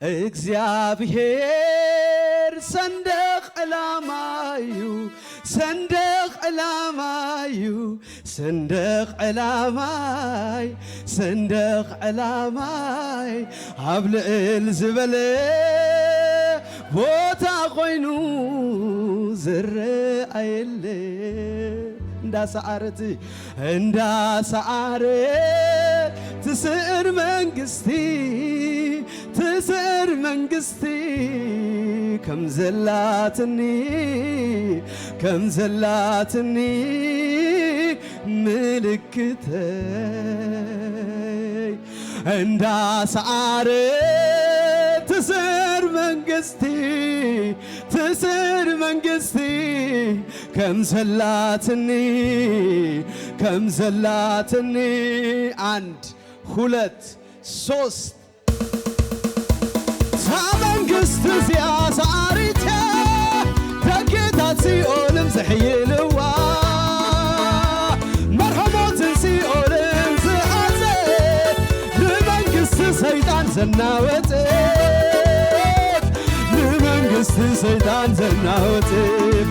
እግዚአብሔር ሰንደቅ ዓላማዩ ሰንደቅ ዓላማዩ ሰንደቅ ዓላማይ ሰንደቅ ዓላማይ ኣብ ልዕል ዝበለ ቦታ ኮይኑ ዝረአየለ እንዳሰዓረት ትስዕር መንግስቲ ትስዕር መንግስቲ ከም ዘላትኒ ምልክተይ እንዳሰዓረት ትስዕር መንግስቲ ከም ዘላትኒ አንድ ሁለት ሶስት መንግስት ሲያሳሪተ ተጌታት ሲኦልን ዝሕይልዋ መርሐሞትን ሲኦልን ዝሓዘ ንመንግስቲ ሰይጣን ዘናወጠ ንመንግስቲ ሰይጣን ዘናወጠ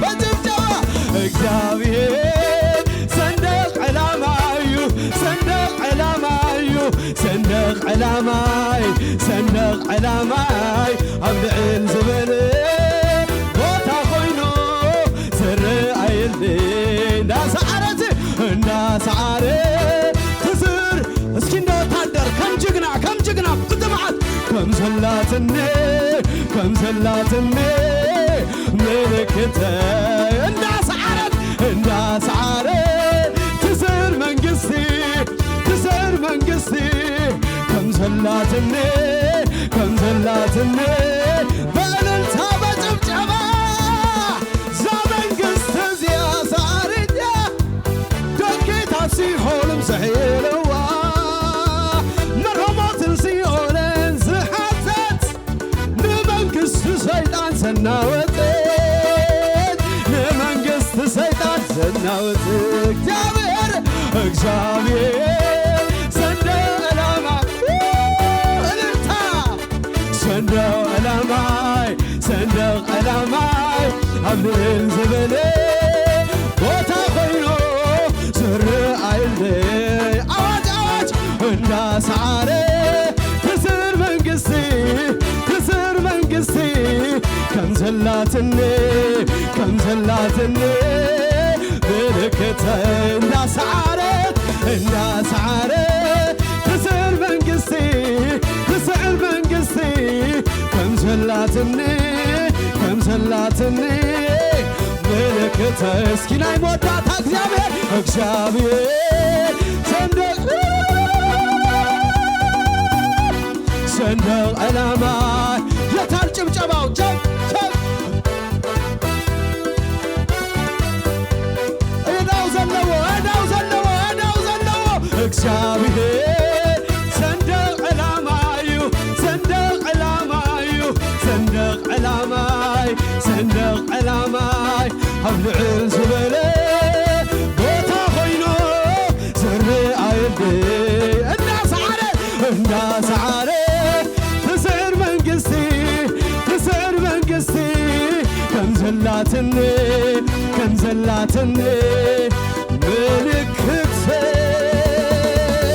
በጭብጨባ እግዚአብሔር ሰንደቅ ዓላማዩ ሰንደቅ ዓላማዩ ሰንደቅ ዓላማይ ሰንደቅ ዓላማይ ኣብ ልዕል ዝበለ ቦታ ኮይኑ ዝረአየለ እንዳሰዓረት ትስር እስኪ እንደ ወታደር ከም ጅግና ብጥምዓት ከም ዘላትኒ ምልክተይ እንዳሰዓረት ትስር መንግስቲ ከም ዘላትኒ በእልልታ በጭብጨባ ዛ መንግስት እዚኣ ሳርያ ደጌታት ሲኦልን ዝሕይልዋ መርሐሞትን ሲኦልን ዝሓዘት ንመንግስቲ ሰይጣን ዘናወጠት ንመንግስቲ ሰይጣን ዘናወጠት እግዚአብሔር ሰንደቅ ዓላማይ ኣብ ልዕል ዝበለ ቦታ ኮይኑ ዝረአየለ ኣዋጅ እንዳሰዓረት ትስዕር መንግስቲ ከም ዘላትኒ ምልክተይ እንዳሰዓረት ትስዕር መንግስቲ ከም ዘላትኒ ምልክተይ እስኪ ናይ መወዳእታ እግዚአብሔር ሰንደቅ ዓላማይ የታል ጭብጨባው እዳው ዘለዎ እግዚአብሔር ሰንደቅ ዓላማይ ኣብ ልዕል ዝበለ ቦታ ኮይኑ ዝረአየለ እንዳሰዓረት ትስዕር መንግስቲ ከም ዘላትኒ